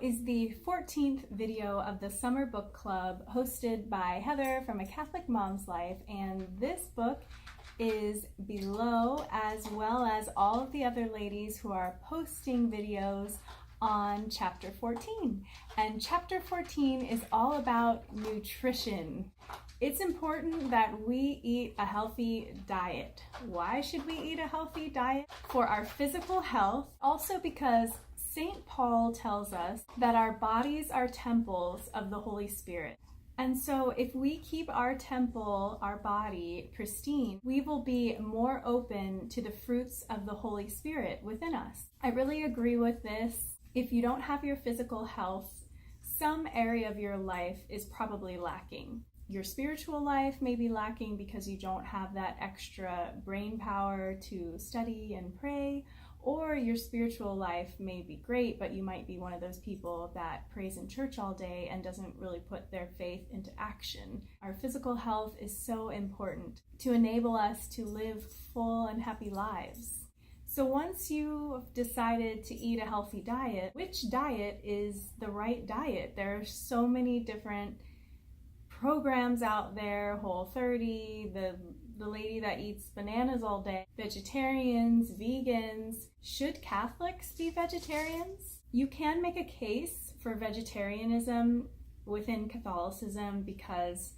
is the 14th video of the Summer Book Club hosted by Heather from A Catholic Mom's Life, and this book is below, as well as all of the other ladies who are posting videos on chapter 14. And chapter 14 is all about nutrition. It's important that we eat a healthy diet. Why should we eat a healthy diet? For our physical health, also because St. Paul tells us that our bodies are temples of the Holy Spirit. And so if we keep our temple, our body, pristine, we will be more open to the fruits of the Holy Spirit within us. I really agree with this. If you don't have your physical health, some area of your life is probably lacking. Your spiritual life may be lacking because you don't have that extra brain power to study and pray, or your spiritual life may be great, but you might be one of those people that prays in church all day and doesn't really put their faith into action. Our physical health is so important to enable us to live full and happy lives. So once you've decided to eat a healthy diet, which diet is the right diet? There are so many different programs out there, Whole30, the lady that eats bananas all day, vegetarians, vegans. Should Catholics be vegetarians? You can make a case for vegetarianism within Catholicism because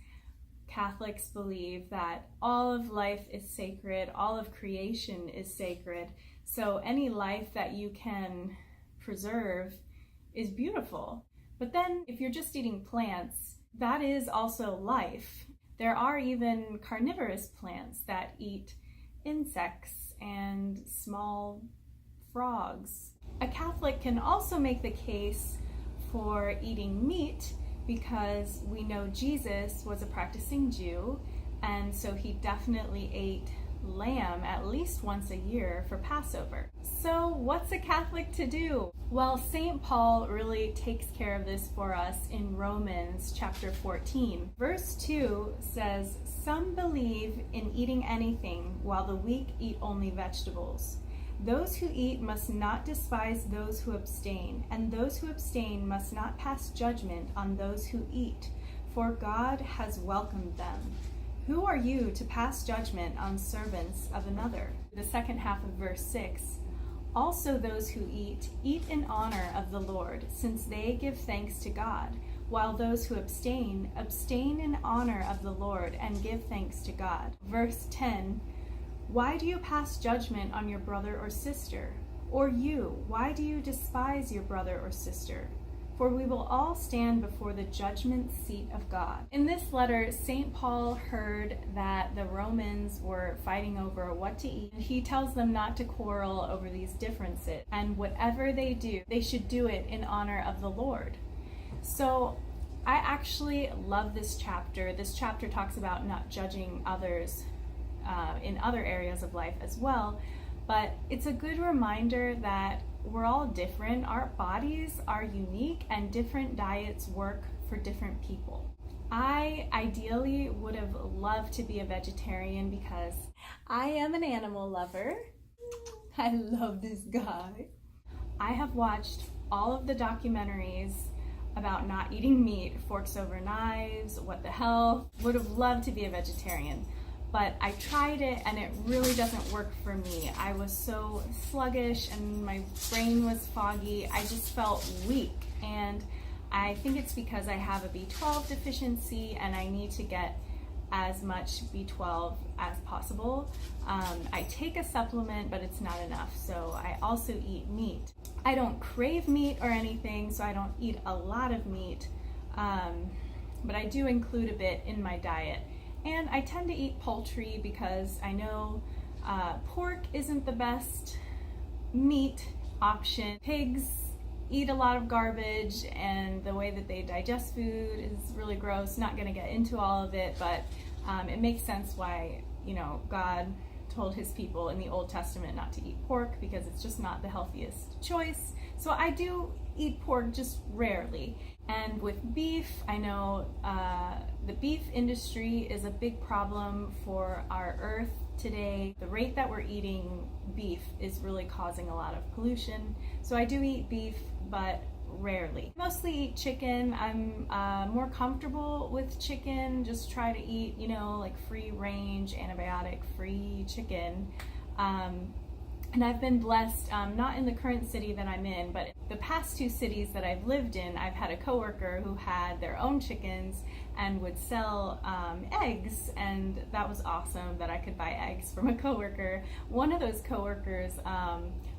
Catholics believe that all of life is sacred, all of creation is sacred, so any life that you can preserve is beautiful. But then if you're just eating plants, that is also life. There are even carnivorous plants that eat insects and small frogs. A Catholic can also make the case for eating meat because we know Jesus was a practicing Jew, and so he definitely ate lamb at least once a year for Passover. So what's a Catholic to do? Well, St. Paul really takes care of this for us in Romans chapter 14. Verse 2 says, "Some believe in eating anything, while the weak eat only vegetables. Those who eat must not despise those who abstain, and those who abstain must not pass judgment on those who eat, for God has welcomed them. Who are you to pass judgment on servants of another?" The second half of verse 6, "Also those who eat in honor of the Lord, since they give thanks to God, while those who abstain in honor of the Lord and give thanks to God." Verse 10, "Why do you pass judgment on your brother or sister? Or you, why do you despise your brother or sister? For we will all stand before the judgment seat of God." In this letter, St. Paul heard that the Romans were fighting over what to eat. He tells them not to quarrel over these differences, and whatever they do, they should do it in honor of the Lord. So I actually love this chapter. This chapter talks about not judging others in other areas of life as well, but it's a good reminder that we're all different. Our bodies are unique and different diets work for different people. I ideally would have loved to be a vegetarian because I am an animal lover. I love this guy. I have watched all of the documentaries about not eating meat, Forks Over Knives, What the Hell. Would have loved to be a vegetarian. But I tried it and it really doesn't work for me. I was so sluggish and my brain was foggy. I just felt weak. And I think it's because I have a B12 deficiency and I need to get as much B12 as possible. I take a supplement, but it's not enough. So I also eat meat. I don't crave meat or anything, so I don't eat a lot of meat. But I do include a bit in my diet. And I tend to eat poultry because I know pork isn't the best meat option. Pigs eat a lot of garbage and the way that they digest food is really gross. Not going to get into all of it, but it makes sense why, God told his people in the Old Testament not to eat pork because it's just not the healthiest choice. So I do eat pork just rarely. And with beef, I know the beef industry is a big problem for our earth today. The rate that we're eating beef is really causing a lot of pollution. So I do eat beef, but rarely. Mostly eat chicken. I'm more comfortable with chicken. Just try to eat, you know, like free range, antibiotic free chicken. And I've been blessed, not in the current city that I'm in, but the past 2 cities that I've lived in, I've had a coworker who had their own chickens and would sell eggs, and that was awesome that I could buy eggs from a coworker. One of those coworkers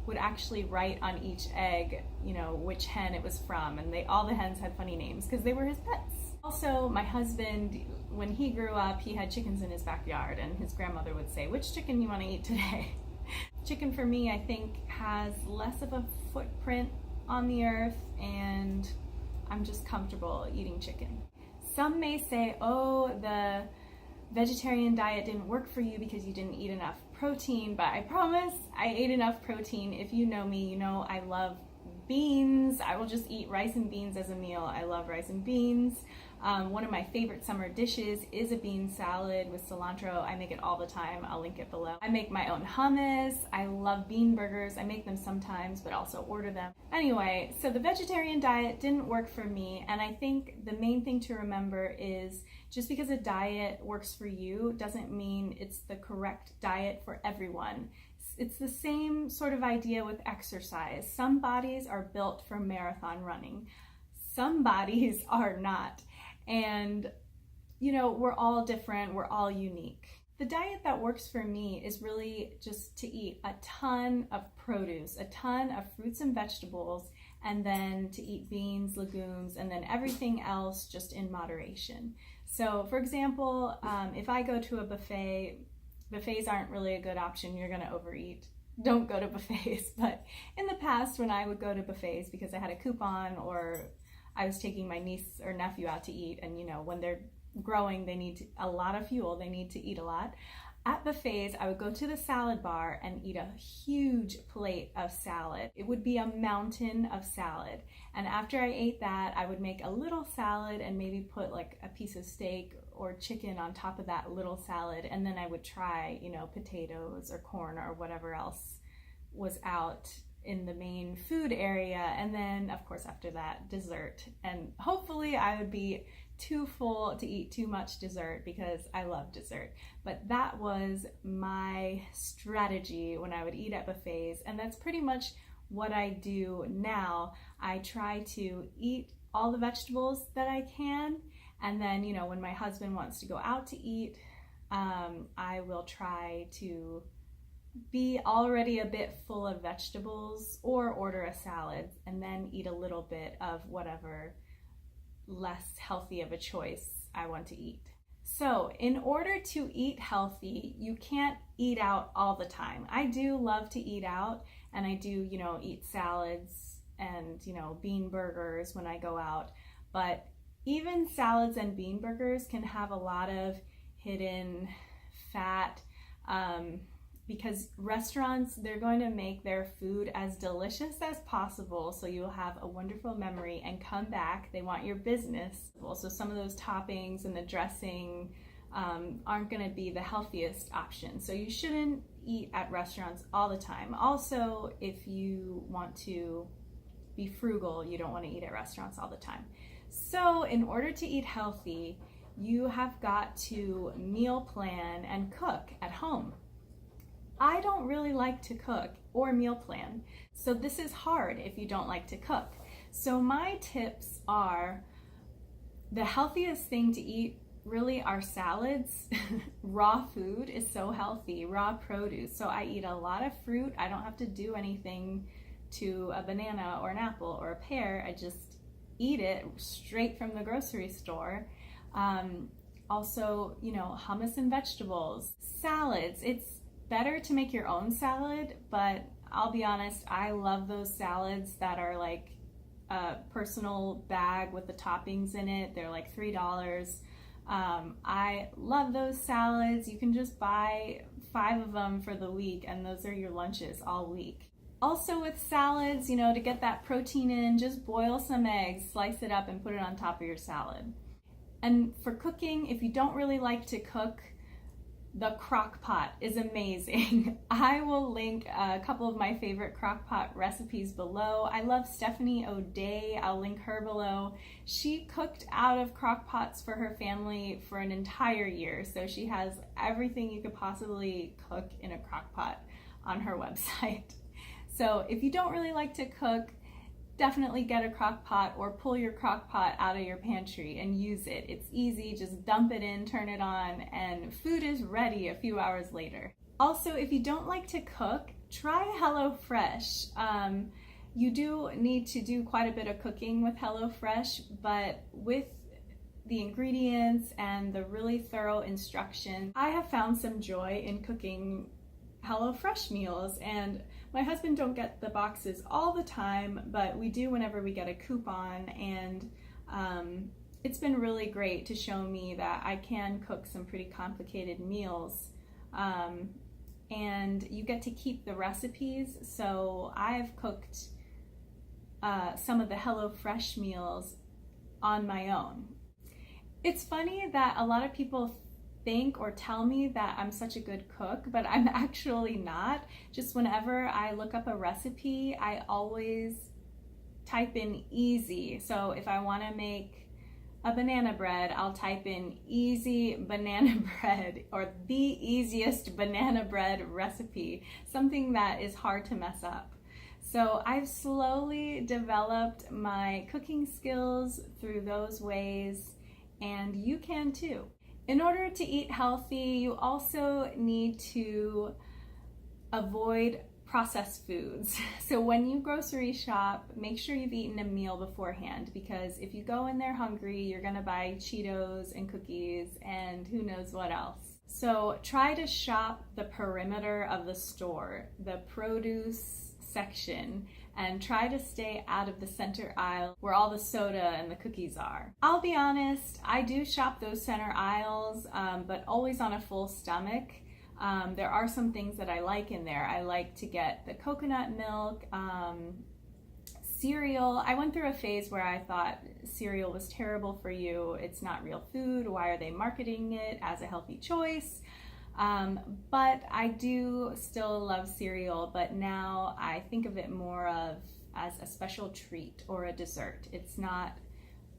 would actually write on each egg, you know, which hen it was from, and all the hens had funny names because they were his pets. Also, my husband, when he grew up, he had chickens in his backyard, and his grandmother would say, "Which chicken you want to eat today?" Chicken for me, I think, has less of a footprint on the earth, and I'm just comfortable eating chicken. Some may say, oh, the vegetarian diet didn't work for you because you didn't eat enough protein, but I promise I ate enough protein. If you know me, you know I love beans. I will just eat rice and beans as a meal. I love rice and beans. One of my favorite summer dishes is a bean salad with cilantro. I make it all the time. I'll link it below. I make my own hummus. I love bean burgers. I make them sometimes, but also order them. Anyway, so the vegetarian diet didn't work for me, and I think the main thing to remember is just because a diet works for you doesn't mean it's the correct diet for everyone. It's the same sort of idea with exercise. Some bodies are built for marathon running. Some bodies are not. And, you know, we're all different. We're all unique. The diet that works for me is really just to eat a ton of produce, a ton of fruits and vegetables, and then to eat beans, legumes, and then everything else just in moderation. So, for example, if I go to a buffet, buffets aren't really a good option. You're going to overeat. Don't go to buffets. But in the past, when I would go to buffets because I had a coupon or I was taking my niece or nephew out to eat, and you know, when they're growing, they need a lot of fuel. They need to eat a lot. At buffets, I would go to the salad bar and eat a huge plate of salad. It would be a mountain of salad. And after I ate that, I would make a little salad and maybe put like a piece of steak or chicken on top of that little salad. And then I would try, you know, potatoes or corn or whatever else was out in the main food area. And then, of course, after that, dessert. And hopefully I would be too full to eat too much dessert because I love dessert. But that was my strategy when I would eat at buffets, and that's pretty much what I do now. I try to eat all the vegetables that I can, and then, you know, when my husband wants to go out to eat, I will try to be already a bit full of vegetables or order a salad and then eat a little bit of whatever less healthy of a choice I want to eat. So in order to eat healthy, you can't eat out all the time. I do love to eat out, and I do, you know, eat salads and, you know, bean burgers when I go out. But even salads and bean burgers can have a lot of hidden fat, because restaurants, they're going to make their food as delicious as possible so you'll have a wonderful memory and come back. They want your business. So some of those toppings and the dressing aren't going to be the healthiest option. So you shouldn't eat at restaurants all the time. Also, if you want to be frugal, you don't want to eat at restaurants all the time. So in order to eat healthy, you have got to meal plan and cook at home. I don't really like to cook or meal plan, so this is hard if you don't like to cook. So my tips are, the healthiest thing to eat really are salads. Raw food is so healthy, raw produce. So I eat a lot of fruit. I don't have to do anything to a banana or an apple or a pear. I just eat it straight from the grocery store. Also, you know, hummus and vegetables. Salads, it's better to make your own salad, but I'll be honest, I love those salads that are like a personal bag with the toppings in it. They're like $3. I love those salads. You can just buy 5 of them for the week, and those are your lunches all week. Also with salads, you know, to get that protein in, just boil some eggs, slice it up, and put it on top of your salad. And for cooking, if you don't really like to cook, The crock pot is amazing. I will link a couple of my favorite crock pot recipes below. I love Stephanie O'Day. I'll link her below. She cooked out of crock pots for her family for an entire year, so she has everything you could possibly cook in a crock pot on her website. So if you don't really like to cook, definitely get a crock pot or pull your crock pot out of your pantry and use it. It's easy, just dump it in, turn it on, and food is ready a few hours later. Also, if you don't like to cook, try HelloFresh. You do need to do quite a bit of cooking with HelloFresh, but with the ingredients and the really thorough instructions, I have found some joy in cooking HelloFresh meals. And my husband don't get the boxes all the time, but we do whenever we get a coupon, and it's been really great to show me that I can cook some pretty complicated meals, and you get to keep the recipes. So I've cooked some of the HelloFresh meals on my own. It's funny that a lot of people think or tell me that I'm such a good cook, but I'm actually not. Just whenever I look up a recipe, I always type in easy. So if I want to make a banana bread, I'll type in easy banana bread or the easiest banana bread recipe, something that is hard to mess up. So I've slowly developed my cooking skills through those ways, and you can too. In order to eat healthy, you also need to avoid processed foods. So when you grocery shop, make sure you've eaten a meal beforehand, because if you go in there hungry, you're gonna buy Cheetos and cookies and who knows what else. So try to shop the perimeter of the store, the produce section, and try to stay out of the center aisle where all the soda and the cookies are. I'll be honest, I do shop those center aisles, but always on a full stomach. There are some things that I like in there. I like to get the coconut milk, cereal. I went through a phase where I thought cereal was terrible for you. It's not real food. Why are they marketing it as a healthy choice? But I do still love cereal, but now I think of it more of as a special treat or a dessert. It's not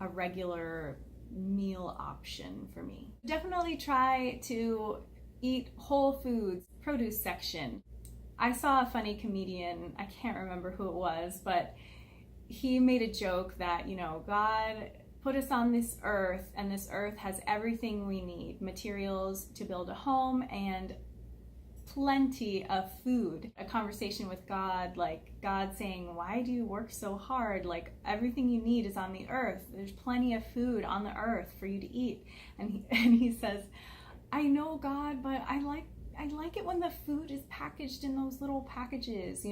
a regular meal option for me. Definitely try to eat whole foods, produce section. I saw a funny comedian, I can't remember who it was, but he made a joke that, God put us on this earth, and this earth has everything we need, materials to build a home and plenty of food. A conversation with God, like God saying, why do you work so hard? Like everything you need is on the earth. There's plenty of food on the earth for you to eat. And he says, I know, God, but I like it when the food is packaged in those little packages,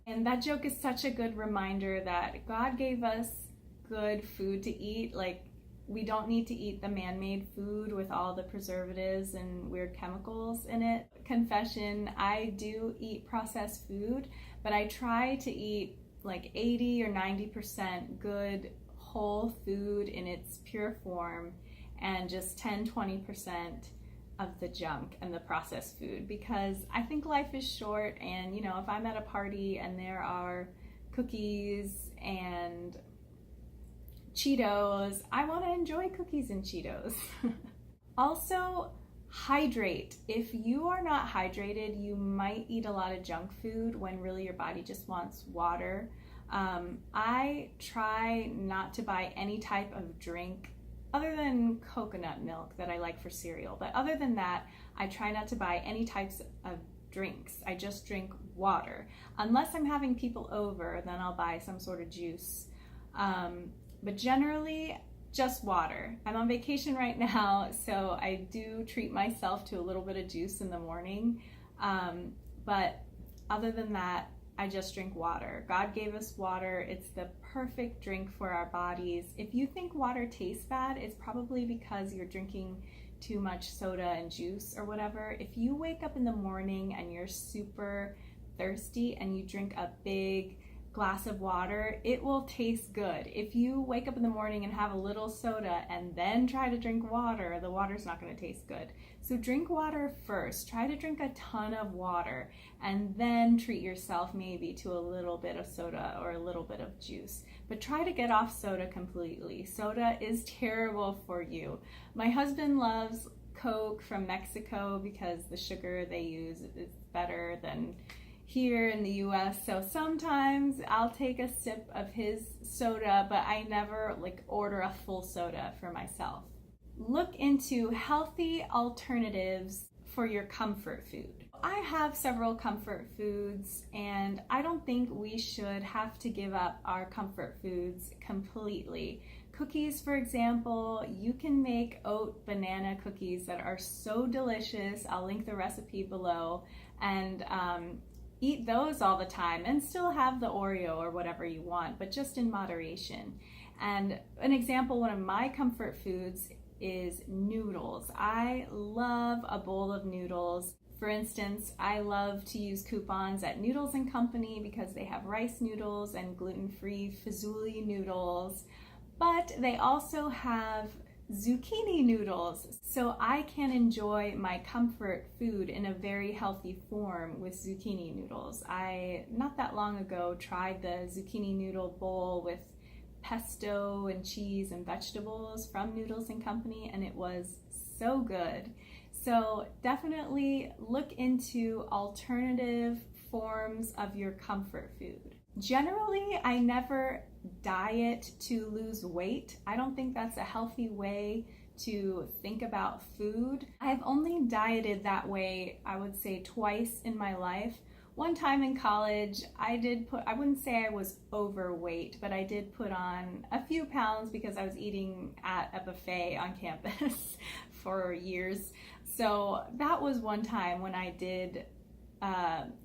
And that joke is such a good reminder that God gave us good food to eat. Like, we don't need to eat the man-made food with all the preservatives and weird chemicals in it. Confession, I do eat processed food, but I try to eat like 80 or 90% good whole food in its pure form, and just 10-20% of the junk and the processed food, because I think life is short, and if I'm at a party and there are cookies and Cheetos, I want to enjoy cookies and Cheetos. Also, hydrate. If you are not hydrated, you might eat a lot of junk food when really your body just wants water. I try not to buy any type of drink other than coconut milk that I like for cereal. But other than that, I try not to buy any types of drinks. I just drink water. Unless I'm having people over, then I'll buy some sort of juice. But generally, just water. I'm on vacation right now, so I do treat myself to a little bit of juice in the morning. But other than that, I just drink water. God gave us water. It's the perfect drink for our bodies. If you think water tastes bad, it's probably because you're drinking too much soda and juice or whatever. If you wake up in the morning and you're super thirsty and you drink a big glass of water, it will taste good. If you wake up in the morning and have a little soda and then try to drink water, the water's not going to taste good. So drink water first. Try to drink a ton of water and then treat yourself maybe to a little bit of soda or a little bit of juice. But try to get off soda completely. Soda is terrible for you. My husband loves Coke from Mexico because the sugar they use is better than here in the US. So sometimes I'll take a sip of his soda, but I never order a full soda for myself. Look into healthy alternatives for your comfort food. I have several comfort foods, and I don't think we should have to give up our comfort foods completely. Cookies, for example, you can make oat banana cookies that are so delicious. I'll link the recipe below, and eat those all the time and still have the Oreo or whatever you want, but just in moderation. And an example, one of my comfort foods is noodles. I love a bowl of noodles. For instance, I love to use coupons at Noodles & Company because they have rice noodles and gluten-free fazuli noodles, but they also have zucchini noodles, so I can enjoy my comfort food in a very healthy form with zucchini noodles. I, not that long ago, tried the zucchini noodle bowl with pesto and cheese and vegetables from Noodles & Company, and it was so good. So definitely look into alternative forms of your comfort food. Generally, I never diet to lose weight. I don't think that's a healthy way to think about food. I've only dieted that way, I would say, twice in my life. One time in college, I wouldn't say I was overweight, but I did put on a few pounds because I was eating at a buffet on campus for years. So that was one time when I did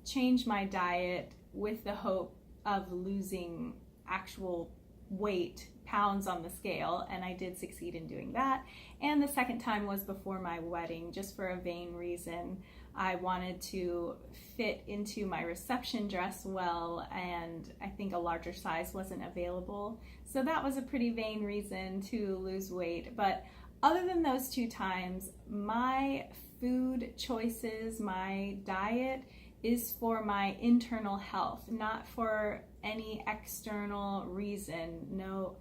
change my diet with the hope of losing actual weight, pounds on the scale, and I did succeed in doing that. And the second time was before my wedding, just for a vain reason. I wanted to fit into my reception dress well, and I think a larger size wasn't available. So that was a pretty vain reason to lose weight. But other than those two times, my food choices, my diet is for my internal health, not for any external reason. No,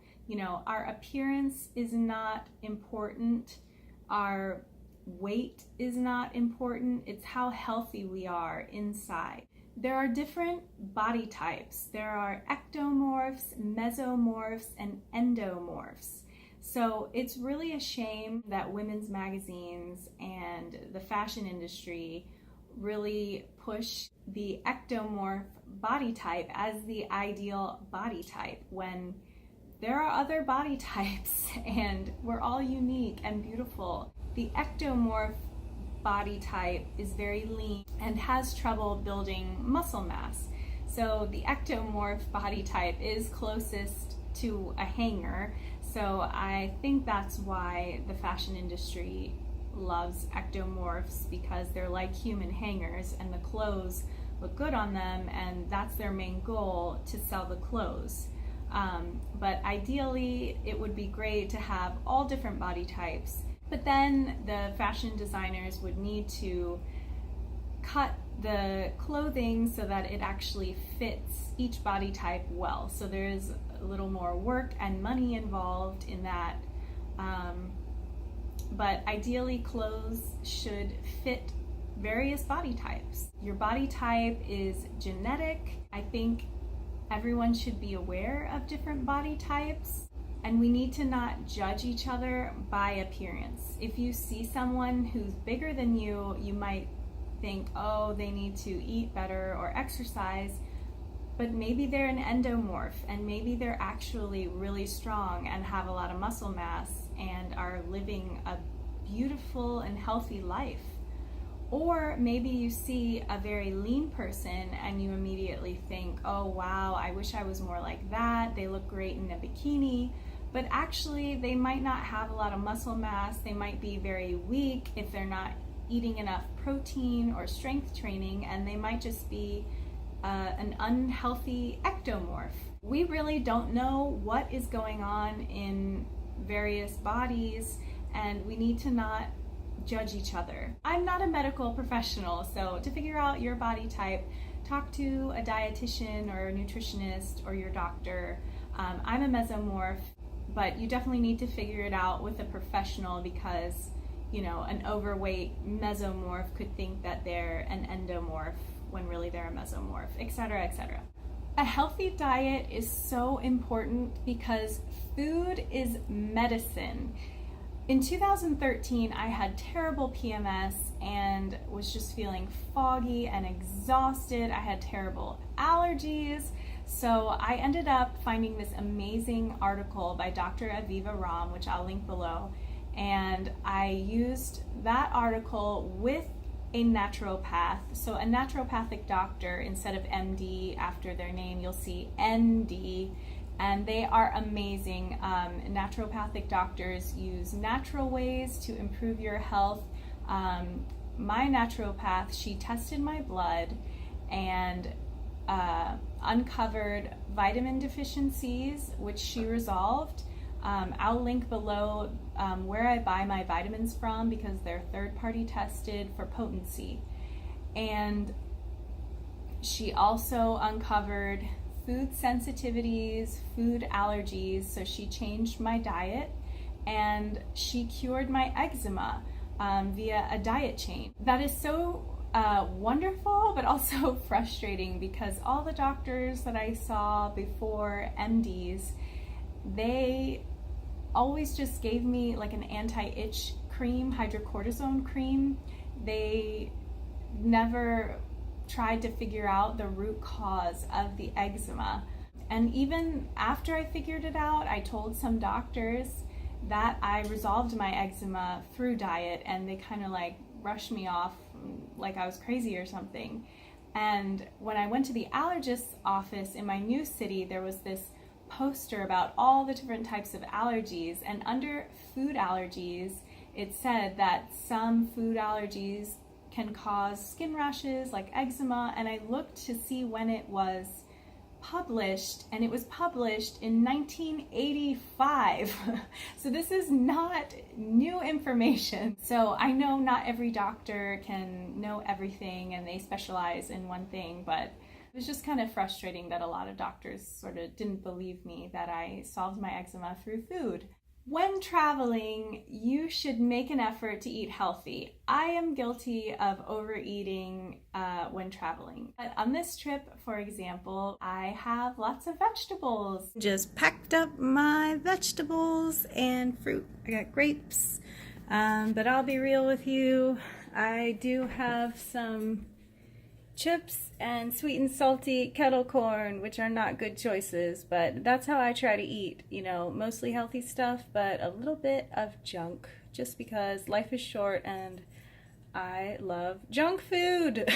our appearance is not important. Our weight is not important. It's how healthy we are inside. There are different body types. There are ectomorphs, mesomorphs, and endomorphs. So it's really a shame that women's magazines and the fashion industry really push the ectomorph body type as the ideal body type when there are other body types and we're all unique and beautiful. The ectomorph body type is very lean and has trouble building muscle mass. So the ectomorph body type is closest to a hanger. So I think that's why the fashion industry loves ectomorphs, because they're like human hangers and the clothes look good on them, and that's their main goal, to sell the clothes. But ideally, it would be great to have all different body types. But then the fashion designers would need to cut the clothing so that it actually fits each body type well. So there's a little more work and money involved in that. But ideally, clothes should fit various body types. Your body type is genetic. I think everyone should be aware of different body types, and we need to not judge each other by appearance. If you see someone who's bigger than you, you might think, oh, they need to eat better or exercise, but maybe they're an endomorph, and maybe they're actually really strong and have a lot of muscle mass and are living a beautiful and healthy life. Or maybe you see a very lean person and you immediately think, oh wow, I wish I was more like that. They look great in a bikini. But actually, they might not have a lot of muscle mass. They might be very weak if they're not eating enough protein or strength training, and they might just be an unhealthy ectomorph. We really don't know what is going on in various bodies, and we need to not judge each other. I'm not a medical professional, so to figure out your body type, talk to a dietitian or a nutritionist or your doctor. I'm a mesomorph, but you definitely need to figure it out with a professional, because an overweight mesomorph could think that they're an endomorph when really they're a mesomorph, etc., etc. A healthy diet is so important because food is medicine. In 2013, I had terrible PMS and was just feeling foggy and exhausted. I had terrible allergies. So I ended up finding this amazing article by Dr. Aviva Ram, which I'll link below. And I used that article with a naturopath. So a naturopathic doctor, instead of MD after their name, you'll see ND. And they are amazing. Naturopathic doctors use natural ways to improve your health. My naturopath, she tested my blood and uncovered vitamin deficiencies, which she resolved. I'll link below where I buy my vitamins from, because they're third-party tested for potency. And she also uncovered food sensitivities, food allergies, so she changed my diet, and she cured my eczema via a diet change. That is so wonderful, but also frustrating, because all the doctors that I saw before, MDs, they always just gave me like an anti-itch cream, hydrocortisone cream. They never tried to figure out the root cause of the eczema. And even after I figured it out, I told some doctors that I resolved my eczema through diet, and they kind of like brushed me off like I was crazy or something. And when I went to the allergist's office in my new city, there was this poster about all the different types of allergies, and under food allergies, it said that some food allergies can cause skin rashes like eczema, and I looked to see when it was published, and it was published in 1985. So this is not new information. So I know not every doctor can know everything and they specialize in one thing, but it was just kind of frustrating that a lot of doctors sort of didn't believe me that I solved my eczema through food. When traveling, you should make an effort to eat healthy. I am guilty of overeating when traveling. But on this trip, for example, I have lots of vegetables. Just packed up my vegetables and fruit. I got grapes, but I'll be real with you. I do have some chips and sweet and salty kettle corn, which are not good choices, but that's how I try to eat, mostly healthy stuff, but a little bit of junk, just because life is short and I love junk food.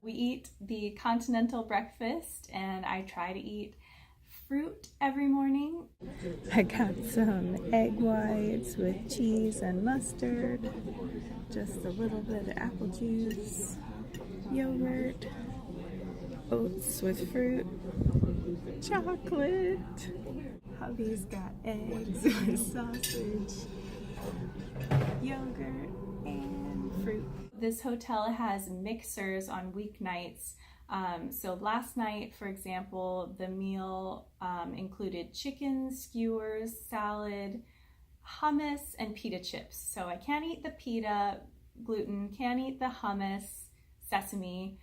We eat the continental breakfast, and I try to eat fruit every morning. I got some egg whites with cheese and mustard, just a little bit of apple juice, yogurt, oats with fruit, chocolate. Hubby's got eggs with sausage, yogurt, and fruit. This hotel has mixers on weeknights. So last night, for example, the meal included chicken, skewers, salad, hummus, and pita chips. So I can't eat the pita, gluten, can't eat the hummus, sesame.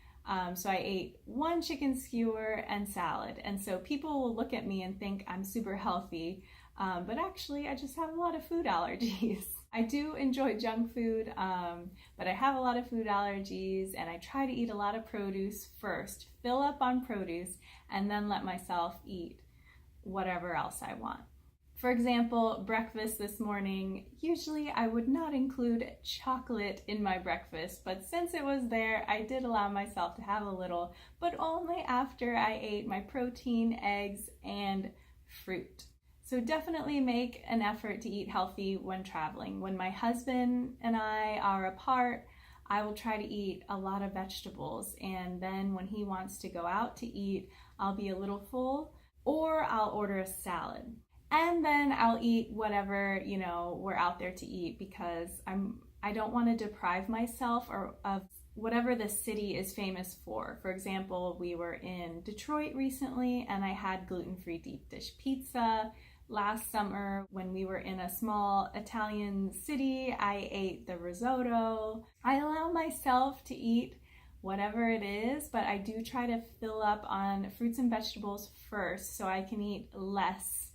So I ate one chicken skewer and salad. And so people will look at me and think I'm super healthy, but actually I just have a lot of food allergies. I do enjoy junk food, but I have a lot of food allergies, and I try to eat a lot of produce first, fill up on produce, and then let myself eat whatever else I want. For example, breakfast this morning, usually I would not include chocolate in my breakfast, but since it was there, I did allow myself to have a little, but only after I ate my protein, eggs, and fruit. So definitely make an effort to eat healthy when traveling. When my husband and I are apart, I will try to eat a lot of vegetables, and then when he wants to go out to eat, I'll be a little full, or I'll order a salad. And then I'll eat whatever, we're out there to eat, because I don't want to deprive myself of whatever the city is famous for. For example, we were in Detroit recently and I had gluten-free deep dish pizza. Last summer, when we were in a small Italian city, I ate the risotto. I allow myself to eat whatever it is, but I do try to fill up on fruits and vegetables first so I can eat less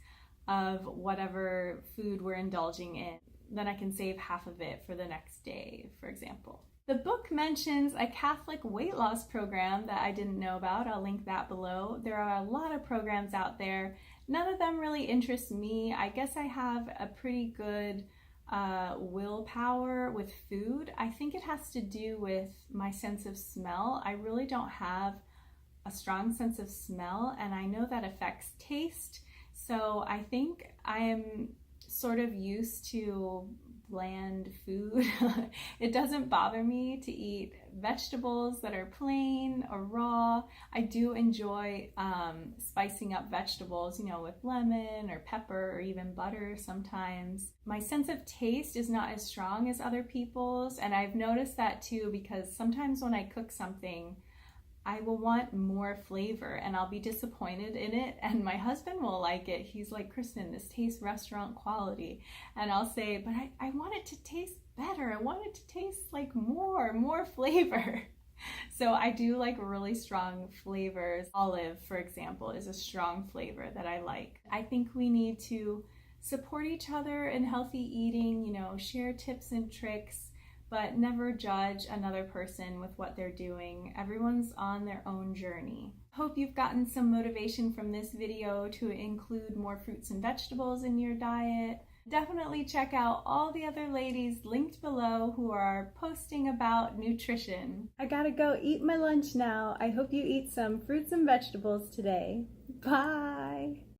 of whatever food we're indulging in. Then I can save half of it for the next day, for example. The book mentions a Catholic weight loss program that I didn't know about. I'll link that below. There are a lot of programs out there. None of them really interest me. I guess I have a pretty good willpower with food. I think it has to do with my sense of smell. I really don't have a strong sense of smell, and I know that affects taste. So I think I am sort of used to bland food. It doesn't bother me to eat vegetables that are plain or raw. I do enjoy spicing up vegetables, with lemon or pepper or even butter sometimes. My sense of taste is not as strong as other people's, and I've noticed that too, because sometimes when I cook something, I will want more flavor and I'll be disappointed in it, and my husband will like it. He's like, Kristen, this tastes restaurant quality. And I'll say, but I want it to taste better. I want it to taste like more flavor. So I do like really strong flavors. Olive, for example, is a strong flavor that I like. I think we need to support each other in healthy eating, share tips and tricks, but never judge another person with what they're doing. Everyone's on their own journey. Hope you've gotten some motivation from this video to include more fruits and vegetables in your diet. Definitely check out all the other ladies linked below who are posting about nutrition. I gotta go eat my lunch now. I hope you eat some fruits and vegetables today. Bye!